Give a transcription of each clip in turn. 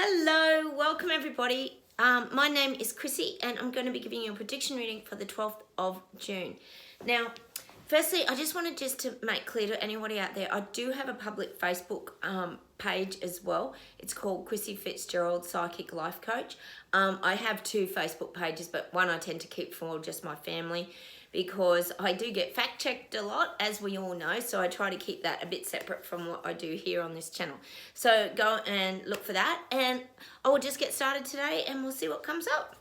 Hello, welcome everybody. My name is Chrissy and I'm going to be giving you a prediction reading for the 12th of June. Now, firstly, I just wanted to make clear to anybody out there, I do have a public Facebook page as well. It's called Chrissy Fitzgerald Psychic Life Coach. I have two Facebook pages, but one I tend to keep for just my family because I do get fact checked a lot, as we all know, so I try to keep that a bit separate from what I do here on this channel. So go and look for that, and I will just get started today and we'll see what comes up.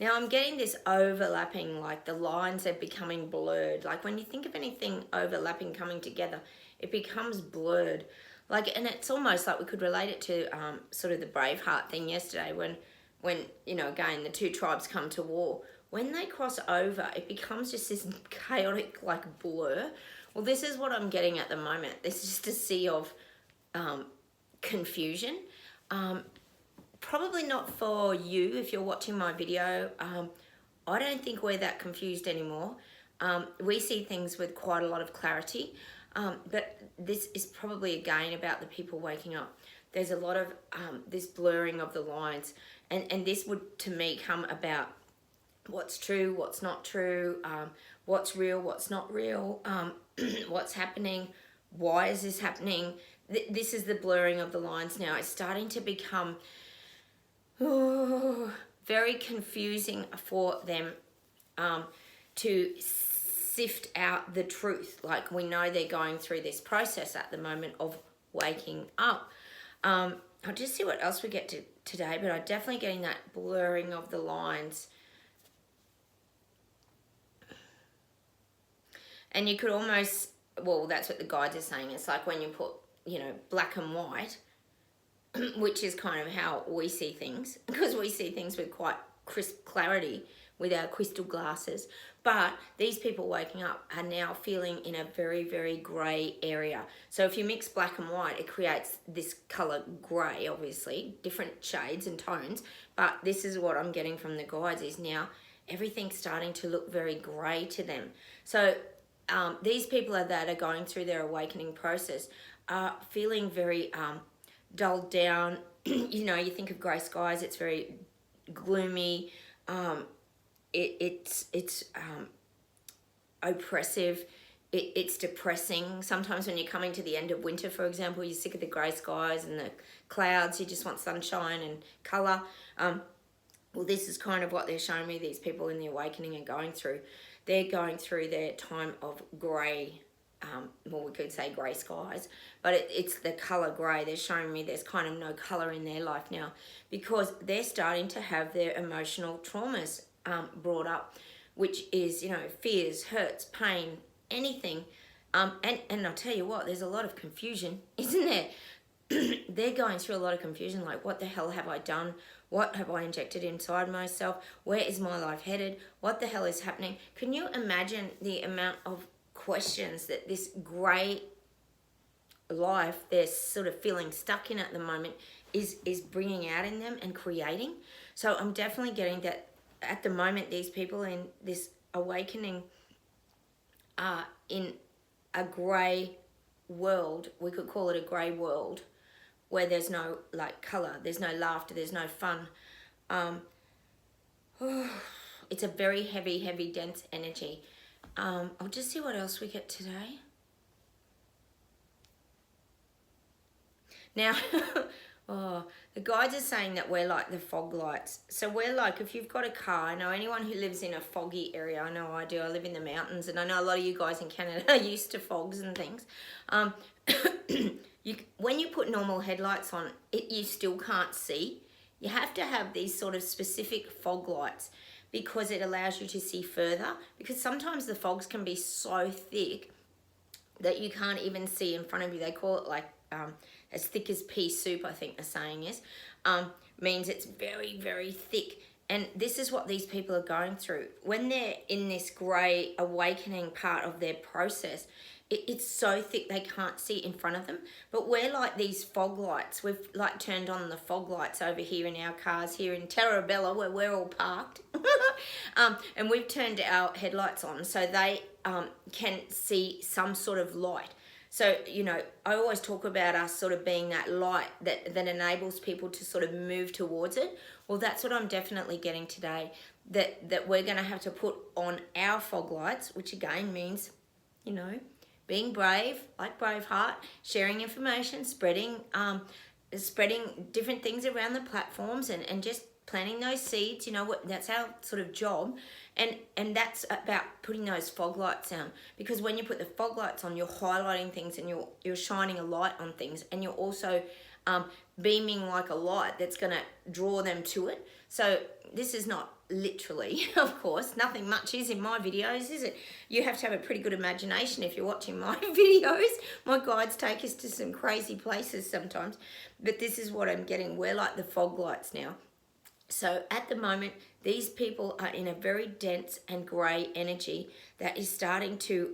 Now I'm getting this overlapping, like the lines are becoming blurred. Like when you think of anything overlapping coming together, it becomes blurred. Like, and it's almost like we could relate it to sort of the Braveheart thing yesterday when, you know, again, the two tribes come to war. When they cross over, it becomes just this chaotic, like, blur. Well, this is what I'm getting at the moment. This is just a sea of confusion. Probably not for you if you're watching my video. I don't think we're that confused anymore. We see things with quite a lot of clarity. But this is probably again about the people waking up. There's a lot of this blurring of the lines, and this would to me come about what's true, what's not true, what's real, what's not real, what's happening, why is this happening. This is the blurring of the lines now. It's starting to become very confusing for them to sift out the truth. Like, we know they're going through this process at the moment of waking up. I'll just see what else we get to today, but I'm definitely getting that blurring of the lines. And you could almost, well, that's what the guides are saying. It's like when you put, you know, black and white, which is kind of how we see things, because we see things with quite crisp clarity with our crystal glasses. But these people waking up are now feeling in a very, very grey area. So if you mix black and white, it creates this colour grey, obviously, different shades and tones. But this is what I'm getting from the guides, is now everything's starting to look very grey to them. So these people that are going through their awakening process are feeling very dulled down. You know, you think of grey skies, it's very gloomy. It's oppressive. It's depressing. Sometimes when you're coming to the end of winter, for example, you're sick of the grey skies and the clouds. You just want sunshine and colour. Well, this is kind of what they're showing me these people in the awakening are going through. They're going through their time of grey, well, we could say grey skies, but it's the colour grey. They're showing me there's kind of no colour in their life now because they're starting to have their emotional traumas brought up, which is, you know, fears, hurts, pain, anything. And I'll tell you what, there's a lot of confusion, isn't there? They're going through a lot of confusion, like, what the hell have I done? What have I injected inside myself? Where is my life headed? What the hell is happening? Can you imagine the amount of questions that this grey life they're sort of feeling stuck in at the moment is bringing out in them and creating? So I'm definitely getting that at the moment these people in this awakening are in a grey world. We could call it a grey world where there's no, like, colour, there's no laughter, there's no fun. It's a very heavy, dense energy. I'll just see what else we get today. Now, the guides are saying that we're like the fog lights. So we're like, if you've got a car, I know anyone who lives in a foggy area, I know I do, I live in the mountains, and I know a lot of you guys in Canada are used to fogs and things. When you put normal headlights on, you still can't see. You have to have these sort of specific fog lights because it allows you to see further, because sometimes the fogs can be so thick that you can't even see in front of you. They call it like as thick as pea soup, I think the saying is. Means it's very, very thick. And this is what these people are going through. When they're in this grey awakening part of their process, it's so thick they can't see in front of them. But we're like these fog lights. We've like turned on the fog lights over here in our cars here in Terrabella where we're all parked. And we've turned our headlights on so they can see some sort of light. So, you know, I always talk about us sort of being that light that enables people to sort of move towards it. Well, that's what I'm definitely getting today, that we're going to have to put on our fog lights, which again means, you know, being brave, like Braveheart, sharing information, spreading different things around the platforms, and just planting those seeds. You know what, that's our sort of job. And that's about putting those fog lights on, because when you put the fog lights on, you're highlighting things, and you're shining a light on things, and you're also beaming like a light that's going to draw them to it. So this is not literally, of course, nothing much is in my videos, is it? You have to have a pretty good imagination if you're watching my videos. My guides take us to some crazy places sometimes, but this is what I'm getting. We're like the fog lights now. So at the moment, these people are in a very dense and grey energy that is starting to,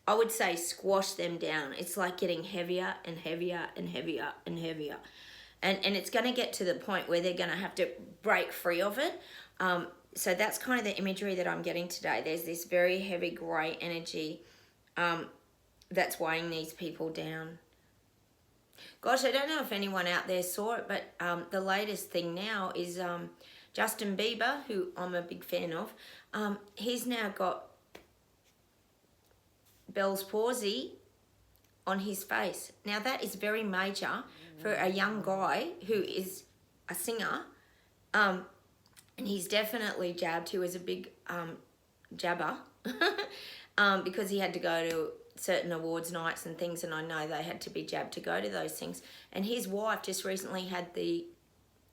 I would say, squash them down. It's like getting heavier and heavier and heavier and heavier. And it's going to get to the point where they're going to have to break free of it. So that's kind of the imagery that I'm getting today. There's this very heavy grey energy that's weighing these people down. Gosh, I don't know if anyone out there saw it, but the latest thing now is Justin Bieber, who I'm a big fan of. He's now got Bell's palsy on his face. Now that is very major for a young guy who is a singer. And he's definitely jabbed. He was a big jabber because he had to go to certain awards nights and things, and I know they had to be jabbed to go to those things. And his wife just recently had the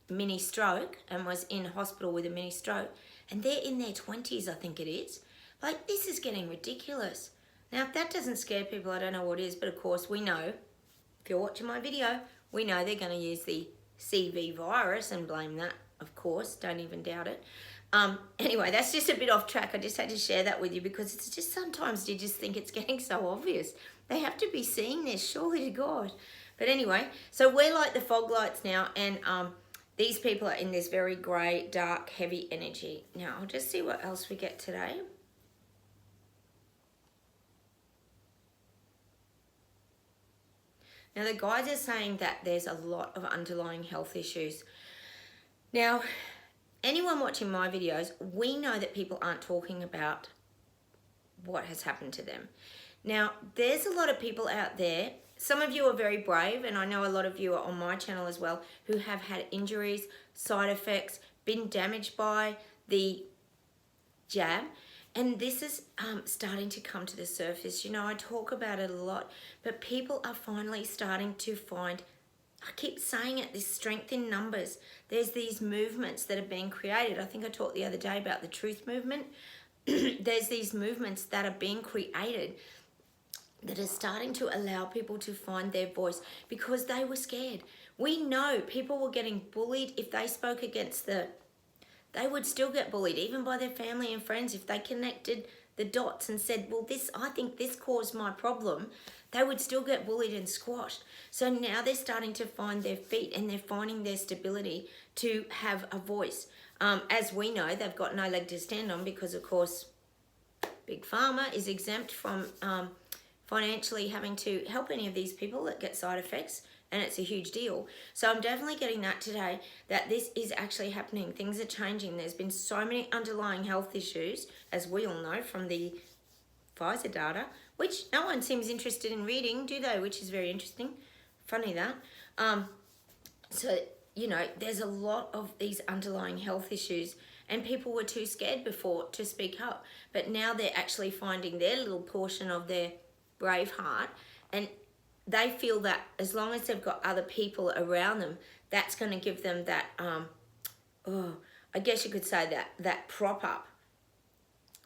mini stroke and was in hospital with a mini stroke, and they're in their 20s, I think it is. Like, this is getting ridiculous. Now, if that doesn't scare people, I don't know what is, but of course we know, if you're watching my video, we know they're going to use the CV virus and blame that, of course, don't even doubt it. Anyway, that's just a bit off track. I just had to share that with you because it's just sometimes you just think it's getting so obvious. They have to be seeing this, surely to God. But anyway, so we're like the fog lights now, and these people are in this very grey, dark, heavy energy. Now, I'll just see what else we get today. Now, the guides are saying that there's a lot of underlying health issues. Now, anyone watching my videos, we know that people aren't talking about what has happened to them. Now, there's a lot of people out there, some of you are very brave, and I know a lot of you are on my channel as well, who have had injuries, side effects, been damaged by the jab. And this is starting to come to the surface. You know, I talk about it a lot, but people are finally starting to find, I keep saying it, this strength in numbers. There's these movements that are being created. I think I talked the other day about the truth movement. There's these movements that are being created that are starting to allow people to find their voice because they were scared. We know people were getting bullied if they spoke against they would still get bullied, even by their family and friends. If they connected the dots and said, well, I think this caused my problem, they would still get bullied and squashed. So now they're starting to find their feet, and they're finding their stability to have a voice. As we know, they've got no leg to stand on because, of course, Big Pharma is exempt from financially having to help any of these people that get side effects, and it's a huge deal. So I'm definitely getting that today, that this is actually happening. Things are changing. There's been so many underlying health issues, as we all know from the Pfizer data, which no one seems interested in reading, do they? Which is very interesting. Funny that. So, you know, there's a lot of these underlying health issues, and people were too scared before to speak up. But now they're actually finding their little portion of their brave heart, and they feel that as long as they've got other people around them, that's going to give them that, I guess you could say that prop up,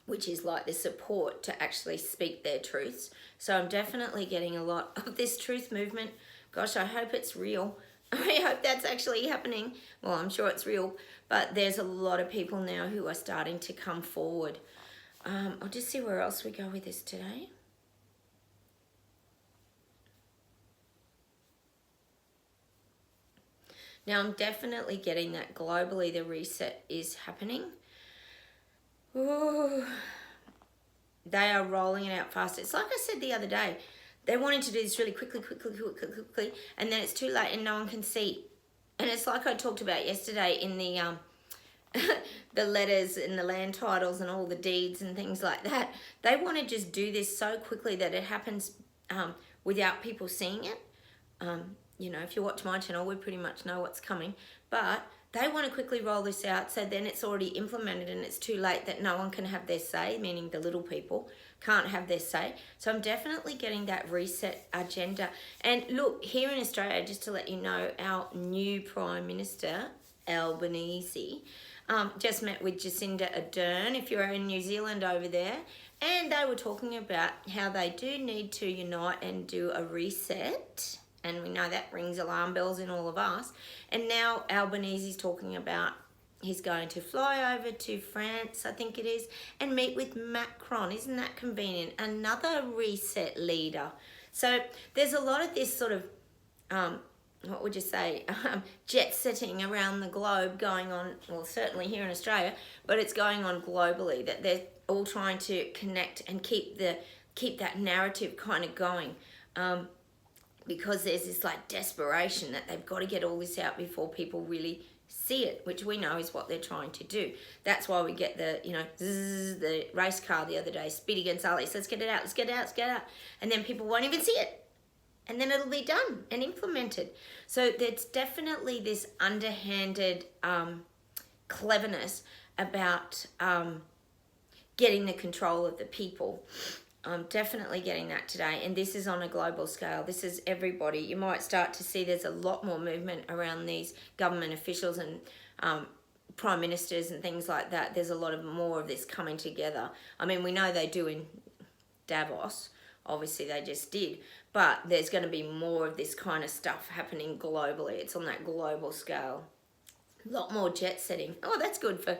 which is like the support to actually speak their truths. So I'm definitely getting a lot of this truth movement. Gosh, I hope it's real. I hope that's actually happening. Well, I'm sure it's real, but there's a lot of people now who are starting to come forward. I'll just see where else we go with this today. Now, I'm definitely getting that globally the reset is happening. Ooh. they are rolling it out fast. It's like I said the other day, they're wanting to do this really quickly, and then it's too late and no one can see. And it's like I talked about yesterday in the the letters and the land titles and all the deeds and things like that. They want to just do this so quickly that it happens without people seeing it. You know, if you watch my channel, we pretty much know what's coming. But they want to quickly roll this out, so then it's already implemented and it's too late that no one can have their say, meaning the little people can't have their say. So I'm definitely getting that reset agenda. And look, here in Australia, just to let you know, our new Prime Minister, Albanese, just met with Jacinda Ardern, if you're in New Zealand over there, and they were talking about how they do need to unite and do a reset. And we know that rings alarm bells in all of us. And now Albanese's talking about he's going to fly over to France, I think it is, and meet with Macron. Isn't that convenient? Another reset leader. So there's a lot of this sort of, what would you say, jet setting around the globe going on, well, certainly here in Australia, but it's going on globally, that they're all trying to connect and keep that narrative kind of going. Because there's this like desperation that they've got to get all this out before people really see it, which we know is what they're trying to do. That's why we get the, you know, zzz, the race car the other day, Speedy Gonzales, let's get it out, let's get it out, let's get it out. And then people won't even see it. And then it'll be done and implemented. So there's definitely this underhanded cleverness about getting the control of the people. I'm definitely getting that today, and this is on a global scale. This is everybody. You might start to see there's a lot more movement around these government officials and prime ministers and things like that. There's a lot of more of this coming together. I mean, we know they do in Davos. Obviously, they just did. But there's going to be more of this kind of stuff happening globally. It's on that global scale. A lot more jet setting. Oh, that's good for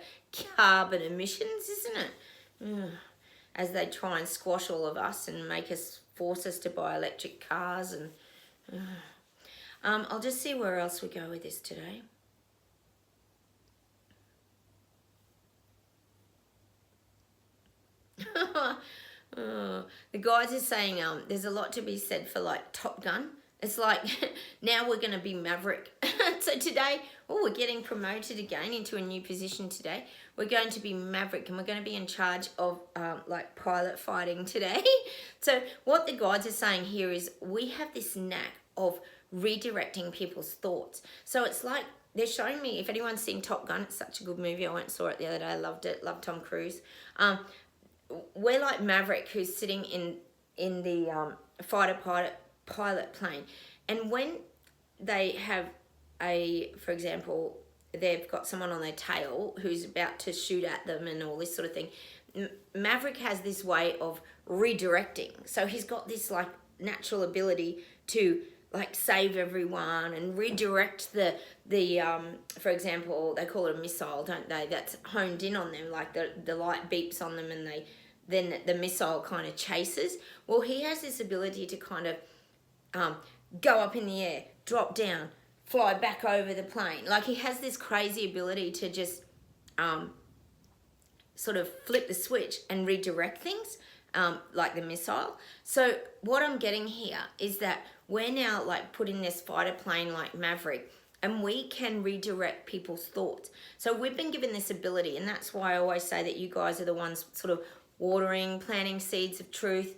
carbon emissions, isn't it? As they try and squash all of us and force us to buy electric cars. And I'll just see where else we go with this today. The guys are saying there's a lot to be said for like Top Gun. It's like now we're going to be Maverick. So today, we're getting promoted again into a new position today. We're going to be Maverick, and we're going to be in charge of like pilot fighting today. So what the guides are saying here is we have this knack of redirecting people's thoughts. So it's like they're showing me, if anyone's seen Top Gun, it's such a good movie. I went and saw it the other day. I loved it. Loved Tom Cruise. We're like Maverick, who's sitting in the fighter pilot plane. And when they have for example, they've got someone on their tail who's about to shoot at them and all this sort of thing, Maverick has this way of redirecting. So he's got this like natural ability to like save everyone and redirect the for example, they call it a missile, don't they, that's honed in on them, like the light beeps on them and then the missile kind of chases. Well, he has this ability to kind of go up in the air, drop down, fly back over the plane. Like he has this crazy ability to just sort of flip the switch and redirect things, like the missile. So what I'm getting here is that we're now like put in this fighter plane like Maverick, and we can redirect people's thoughts. So we've been given this ability, and that's why I always say that you guys are the ones sort of watering, planting seeds of truth.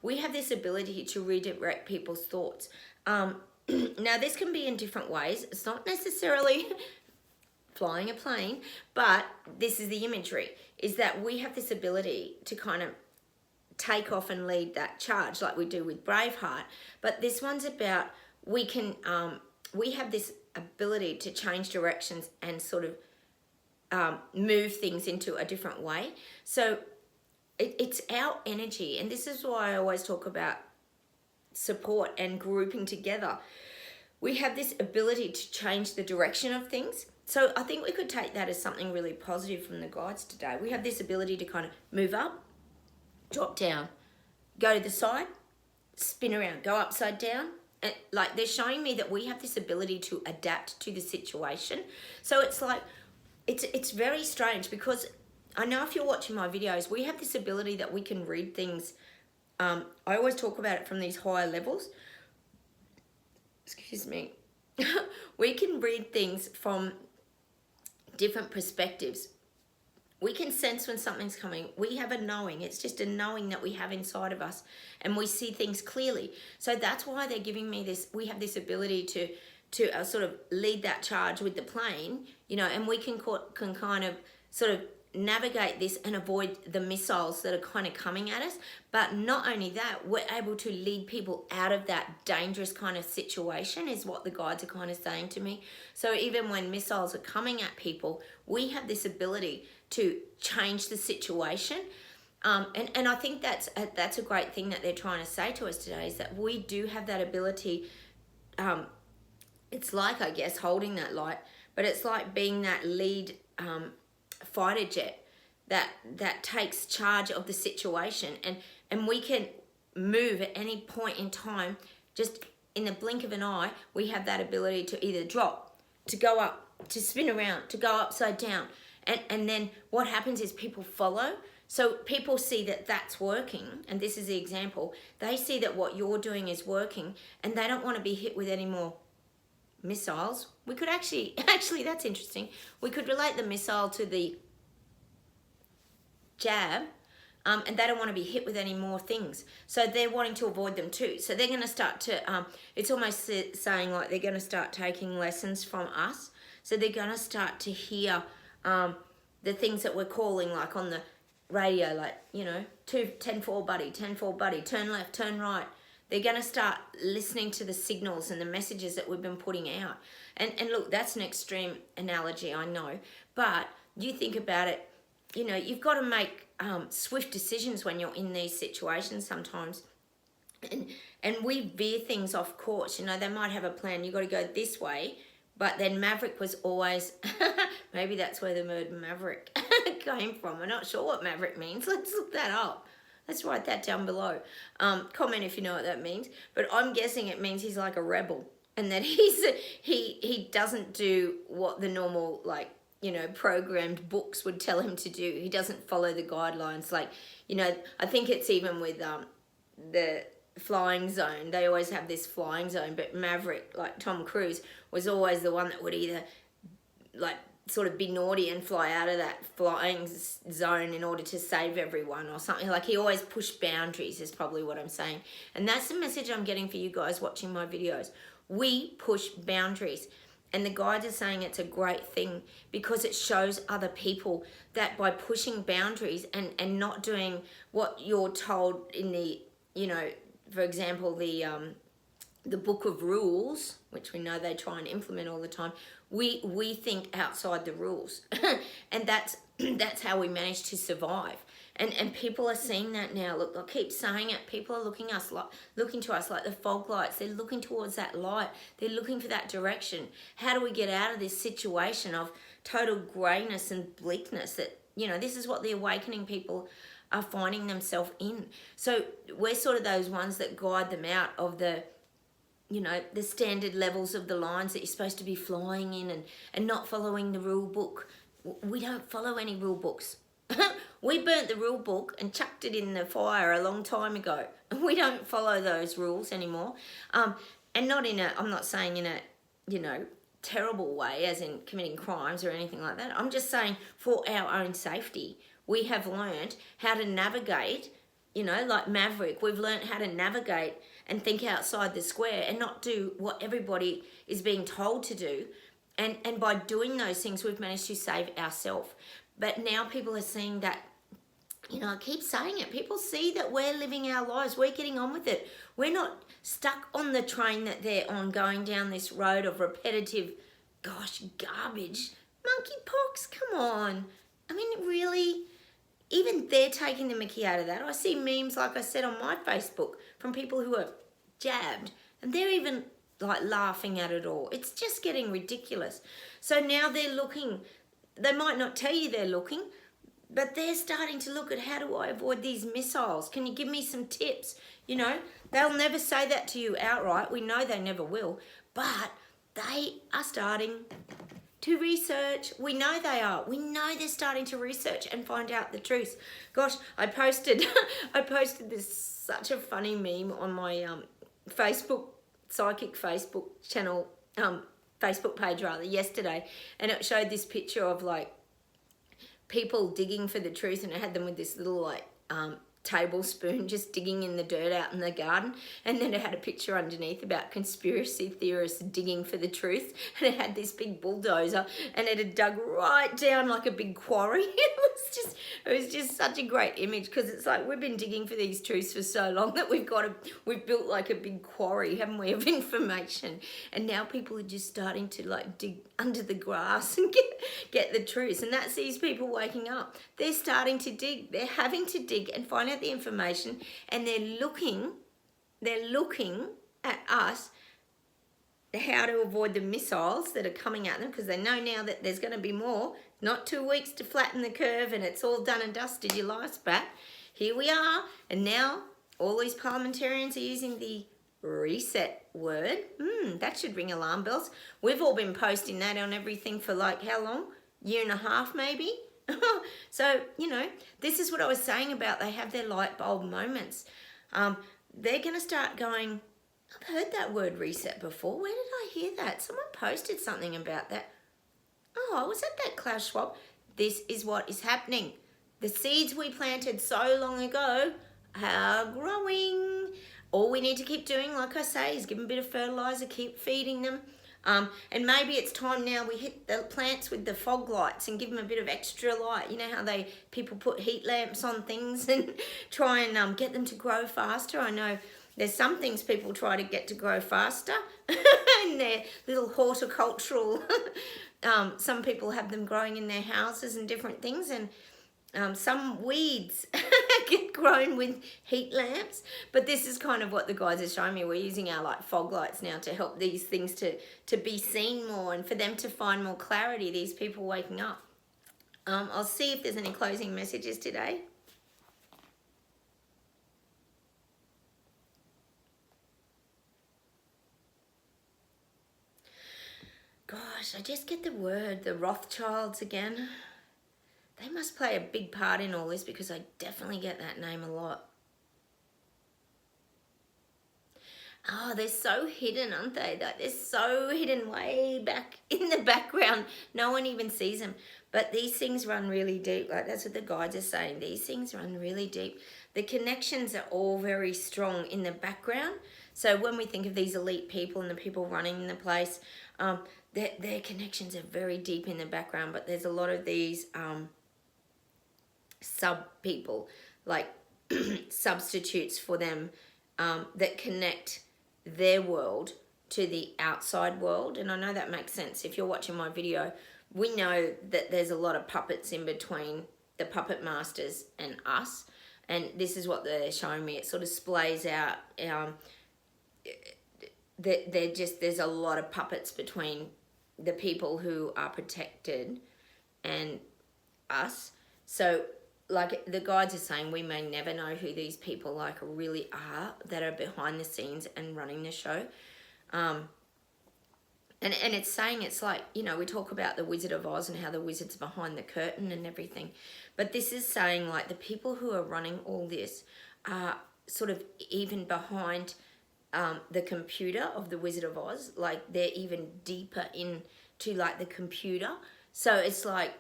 We have this ability to redirect people's thoughts. Now, this can be in different ways. It's not necessarily flying a plane, but this is the imagery, is that we have this ability to kind of take off and lead that charge like we do with Braveheart. But this one's about we have this ability to change directions and sort of move things into a different way. So it's our energy, and this is why I always talk about support and grouping together. We have this ability to change the direction of things. So I think we could take that as something really positive from the guides today. We have this ability to kind of move up, drop down, go to the side, spin around, go upside down. And like they're showing me that we have this ability to adapt to the situation. So it's like, it's very strange because I know if you're watching my videos, we have this ability that we can read things. I always talk about it from these higher levels. Excuse me. We can read things from different perspectives. We can sense when something's coming. We have a knowing. It's just a knowing that we have inside of us, and we see things clearly. So that's why they're giving me this. We have this ability to sort of lead that charge with the plane, you know, and we can kind of sort of navigate this and avoid the missiles that are kind of coming at us. But not only that, we're able to lead people out of that dangerous kind of situation, is what the guides are kind of saying to me. So even when missiles are coming at people, we have this ability to change the situation. And I think that's a great thing that they're trying to say to us today, is that we do have that ability. It's like, I guess, holding that light, but it's like being that lead fighter jet that takes charge of the situation, and we can move at any point in time. Just in the blink of an eye, we have that ability to either drop, to go up, to spin around, to go upside down, and then what happens is people follow. So people see that that's working, and this is the example. They see that what you're doing is working, and they don't want to be hit with any more missiles. We could actually, that's interesting. We could relate the missile to the jab, and they don't want to be hit with any more things. So they're wanting to avoid them too. So they're going to start to, it's almost saying like they're going to start taking lessons from us. So they're going to start to hear the things that we're calling, like on the radio, like, you know, 10-4 buddy, 10-4 buddy, turn left, turn right. They're going to start listening to the signals and the messages that we've been putting out. And look, that's an extreme analogy, I know. But you think about it, you know, you've got to make swift decisions when you're in these situations sometimes. And we veer things off course. You know, they might have a plan. You've got to go this way. But then Maverick was always, maybe that's where the word Maverick came from. I'm not sure what Maverick means. Let's look that up. Let's write that down below. Comment if you know what that means. But I'm guessing it means he's like a rebel, and that he doesn't do what the normal, like, you know, programmed books would tell him to do. He doesn't follow the guidelines. Like, you know, I think it's even with the flying zone. They always have this flying zone, but Maverick, like Tom Cruise, was always the one that would either like sort of be naughty and fly out of that flying zone in order to save everyone or something. Like, he always pushed boundaries, is probably what I'm saying. And that's the message I'm getting for you guys watching my videos. We push boundaries. And the guides are saying it's a great thing, because it shows other people that by pushing boundaries and not doing what you're told in the, you know, for example, the book of rules, which we know they try and implement all the time, we think outside the rules. And that's how we manage to survive. And people are seeing that now. Look, I keep saying it. People are looking to us like the fog lights. They're looking towards that light. They're looking for that direction. How do we get out of this situation of total greyness and bleakness? That, you know, this is what the awakening people are finding themselves in. So we're sort of those ones that guide them out of the, you know, the standard levels of the lines that you're supposed to be flying in, and not following the rule book. We don't follow any rule books. We burnt the rule book and chucked it in the fire a long time ago. We don't follow those rules anymore. And not in a, I'm not saying in a, you know, terrible way, as in committing crimes or anything like that. I'm just saying for our own safety. We have learned how to navigate, you know, like Maverick. We've learned how to navigate and think outside the square and not do what everybody is being told to do. And by doing those things, we've managed to save ourselves. But now people are seeing that, you know, I keep saying it. People see that we're living our lives. We're getting on with it. We're not stuck on the train that they're on, going down this road of repetitive, gosh, garbage. Monkeypox, come on. I mean, really? Even they're taking the mickey out of that. I see memes, like I said, on my Facebook from people who are jabbed, and they're even like laughing at it all. It's just getting ridiculous. So now they're looking. They might not tell you they're looking, but they're starting to look at, how do I avoid these missiles? Can you give me some tips? You know, they'll never say that to you outright. We know they never will, but they are starting to research. We know they are. We know they're starting to research and find out the truth. Gosh, I posted this such a funny meme on my Facebook, psychic Facebook channel, Facebook page rather, yesterday, and it showed this picture of like people digging for the truth, and it had them with this little like tablespoon just digging in the dirt out in the garden, and then it had a picture underneath about conspiracy theorists digging for the truth, and it had this big bulldozer and it had dug right down like a big quarry. It was just such a great image, because it's like we've been digging for these truths for so long that we've built like a big quarry, haven't we, of information, and now people are just starting to like dig under the grass and get the truth. And that's these people waking up. They're starting to dig. They're having to dig and find out the information, and they're looking at us how to avoid the missiles that are coming at them, because they know now that there's going to be more. Not 2 weeks to flatten the curve and it's all done and dusted, your life's back. Here we are, and now all these parliamentarians are using the reset word. That should ring alarm bells. We've all been posting that on everything for like how long? Year and a half maybe? So, you know, this is what I was saying about they have their light bulb moments. They're going to start going, I've heard that word reset before. Where did I hear that? Someone posted something about that. Oh, I was at that Klaus Schwab. This is what is happening. The seeds we planted so long ago are growing. All we need to keep doing, like I say, is give them a bit of fertilizer, keep feeding them. And maybe it's time now we hit the plants with the fog lights and give them a bit of extra light. You know how people put heat lamps on things and try and get them to grow faster? I know there's some things people try to get to grow faster in their little horticultural. Some people have them growing in their houses and different things, and some weeds get grown with heat lamps. But this is kind of what the guys are showing me. We're using our like fog lights now to help these things to be seen more and for them to find more clarity, these people waking up. I'll see if there's any closing messages today. Gosh, I just get the word, the Rothschilds again. They must play a big part in all this, because I definitely get that name a lot. Oh, they're so hidden, aren't they? They're so hidden way back in the background. No one even sees them. But these things run really deep. Like that's what the guides are saying. These things run really deep. The connections are all very strong in the background. So when we think of these elite people and the people running the place, their connections are very deep in the background. But there's a lot of these sub people, like substitutes for them, that connect their world to the outside world. And I know that makes sense. If you're watching my video, we know that there's a lot of puppets in between the puppet masters and us. And this is what they're showing me. It sort of splays out. There's a lot of puppets between the people who are protected and us. So like the guides are saying, we may never know who these people like really are that are behind the scenes and running the show. And it's saying, it's like, you know, we talk about the Wizard of Oz and how the wizard's behind the curtain and everything. But this is saying like the people who are running all this are sort of even behind the computer of the Wizard of Oz. Like they're even deeper into like the computer. So it's like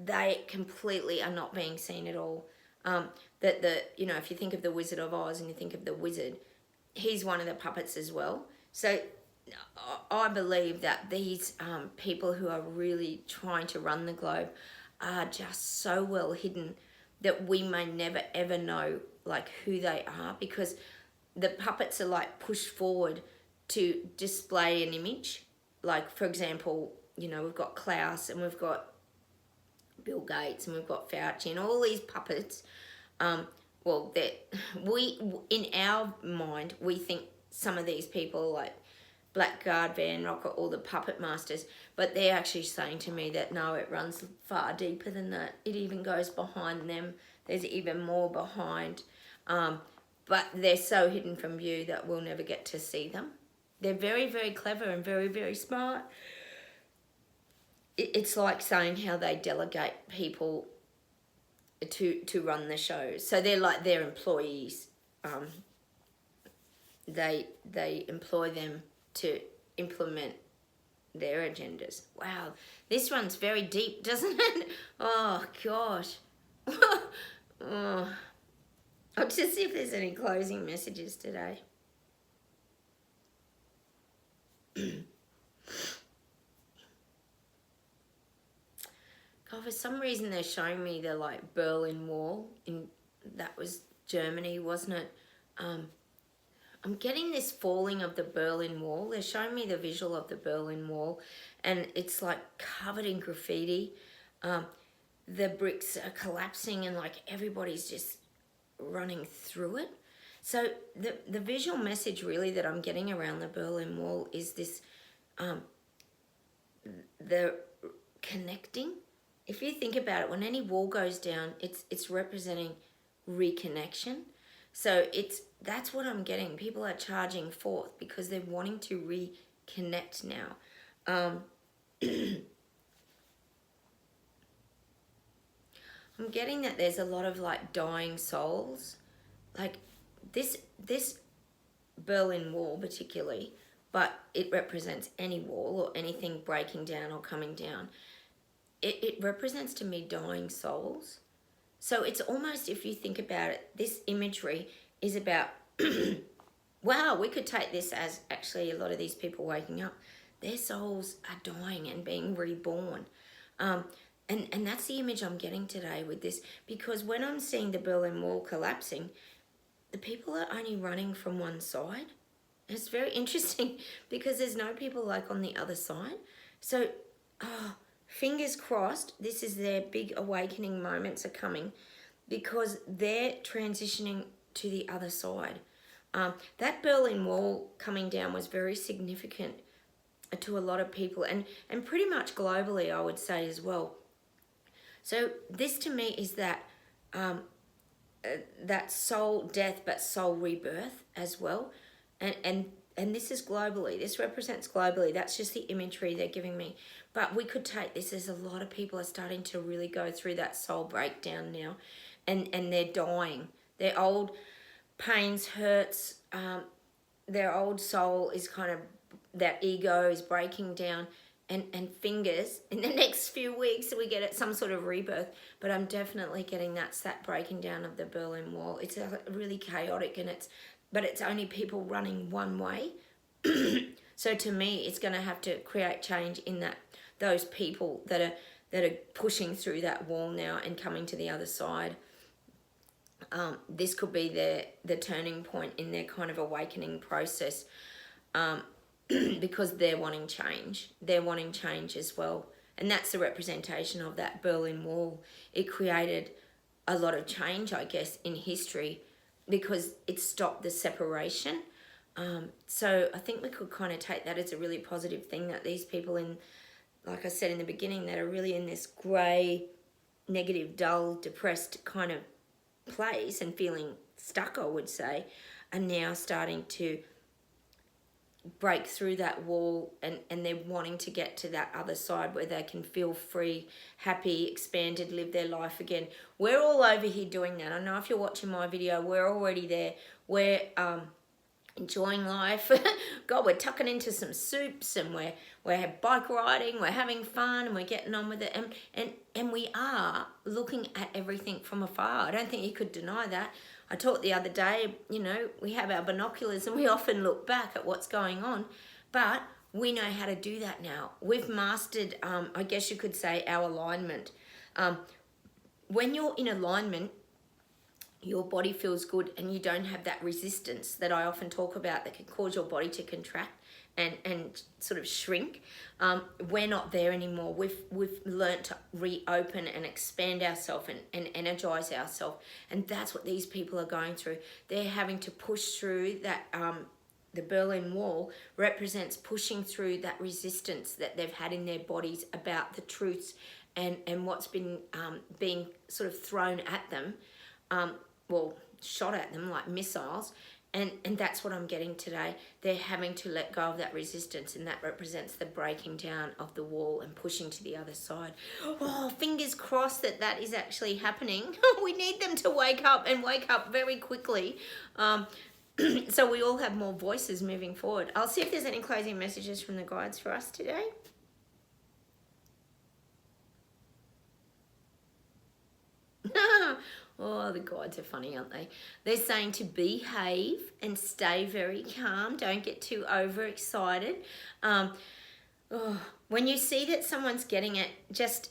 they completely are not being seen at all. You know, if you think of the Wizard of Oz and you think of the wizard, he's one of the puppets as well. So I believe that these people who are really trying to run the globe are just so well hidden that we may never ever know like who they are, because the puppets are like pushed forward to display an image. Like for example, you know, we've got Klaus and we've got Bill Gates and we've got Fauci and all these puppets. Well, in our mind, we think some of these people like Blackguard, Van Rock, are all the puppet masters, but they're actually saying to me that no, it runs far deeper than that. It even goes behind them. There's even more behind. But they're so hidden from view that we'll never get to see them. They're very, very clever and very, very smart. it's like saying how they delegate people to run the shows. So they're like their employees. They employ them to implement their agendas. Wow, this one's very deep, doesn't it? Oh gosh. Oh. I'll just see if there's any closing messages today. God, for some reason they're showing me the like Berlin Wall that was Germany, wasn't it? I'm getting this falling of the Berlin Wall. They're showing me the visual of the Berlin Wall, and it's like covered in graffiti. The bricks are collapsing, and like everybody's just running through it. So the visual message really that I'm getting around the Berlin Wall is this, the connecting. If you think about it, when any wall goes down, it's representing reconnection. So that's what I'm getting. People are charging forth because they're wanting to reconnect now. I'm getting that there's a lot of like dying souls, like this Berlin Wall particularly, but it represents any wall or anything breaking down or coming down. It represents to me dying souls. So it's almost, if you think about it, this imagery is about, wow, we could take this as actually a lot of these people waking up. Their souls are dying and being reborn. And that's the image I'm getting today with this, because when I'm seeing the Berlin Wall collapsing, the people are only running from one side. It's very interesting because there's no people like on the other side. So, fingers crossed, this is their big awakening moments are coming, because they're transitioning to the other side. That Berlin Wall coming down was very significant to a lot of people, and pretty much globally, I would say as well. So this to me is that that soul death, but soul rebirth as well, and this is globally. This represents globally. That's just the imagery they're giving me. But we could take this as a lot of people are starting to really go through that soul breakdown now, and they're dying. Their old pains, hurts, their old soul is kind of, that ego is breaking down, and fingers, in the next few weeks we get some sort of rebirth. But I'm definitely getting that breaking down of the Berlin Wall. It's really chaotic, but it's only people running one way. So to me, it's going to have to create change in those people that are pushing through that wall now and coming to the other side. This could be the turning point in their kind of awakening process, because they're wanting change. They're wanting change as well. And that's the representation of that Berlin Wall. It created a lot of change, I guess, in history, because it stopped the separation. So I think we could kind of take that as a really positive thing, that these people like I said in the beginning, that are really in this grey, negative, dull, depressed kind of place and feeling stuck, I would say, are now starting to break through that wall, and they're wanting to get to that other side where they can feel free, happy, expanded, live their life again. We're all over here doing that. I know if you're watching my video, we're already there. We're enjoying life. God, we're tucking into some soups, and we're bike riding, we're having fun, and we're getting on with it, and we are looking at everything from afar. I don't think you could deny that. I talked the other day, we have our binoculars and we often look back at what's going on, but we know how to do that now. We've mastered, I guess you could say, our alignment. When you're in alignment, your body feels good, and you don't have that resistance that I often talk about that can cause your body to contract and sort of shrink. We're not there anymore. We've learnt to reopen and expand ourselves and energize ourselves, and that's what these people are going through. They're having to push through that. The Berlin Wall represents pushing through that resistance that they've had in their bodies about the truths and what's been being sort of thrown at them. Well, shot at them like missiles. And that's what I'm getting today. They're having to let go of that resistance, and that represents the breaking down of the wall and pushing to the other side. Oh, fingers crossed that is actually happening. We need them to wake up, and wake up very quickly. So we all have more voices moving forward. I'll see if there's any closing messages from the guides for us today. Oh, the guides are funny, aren't they? They're saying to behave and stay very calm. Don't get too overexcited. When you see that someone's getting it, just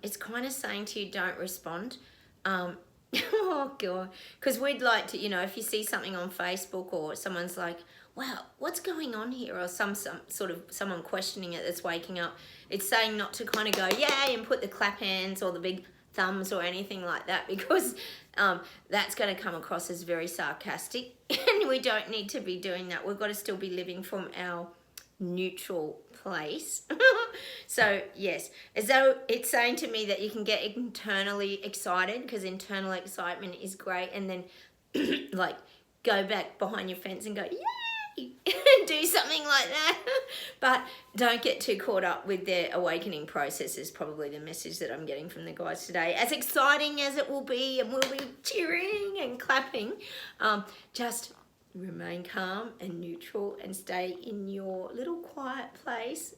it's kind of saying to you, don't respond. Oh, God. Because we'd like to, you know, if you see something on Facebook or someone's like, wow, what's going on here? Or some sort of someone questioning it that's waking up. It's saying not to kind of go, yay, and put the clap hands or the big thumbs or anything like that, because that's going to come across as very sarcastic, and we don't need to be doing that. We've got to still be living from our neutral place. So yes, as though it's saying to me that you can get internally excited, because internal excitement is great, and then like go back behind your fence and go, yay, do something like that. But don't get too caught up with their awakening process is probably the message that I'm getting from the guides today. As exciting as it will be, and we'll be cheering and clapping, just remain calm and neutral and stay in your little quiet place,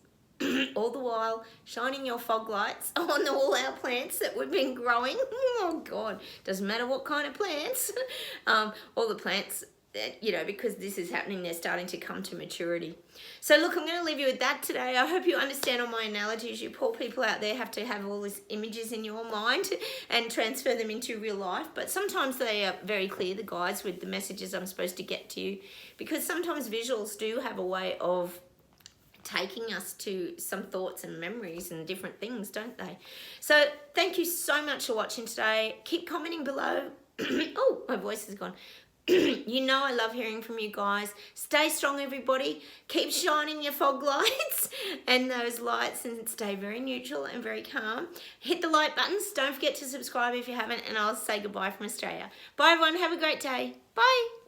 all the while shining your fog lights on all our plants that we've been growing. Oh God, doesn't matter what kind of plants. All the plants, you know, because this is happening, they're starting to come to maturity. So look, I'm going to leave you with that today. I hope you understand all my analogies. You poor people out there have to have all these images in your mind and transfer them into real life, but sometimes they are very clear, the guides, with the messages I'm supposed to get to you, because sometimes visuals do have a way of taking us to some thoughts and memories and different things, don't they? So thank you so much for watching today. Keep commenting below. Oh, my voice is gone. You know I love hearing from you guys. Stay strong, everybody. Keep shining your fog lights and those lights, and stay very neutral and very calm. Hit the like buttons. Don't forget to subscribe if you haven't, and I'll say goodbye from Australia. Bye, everyone. Have a great day. Bye.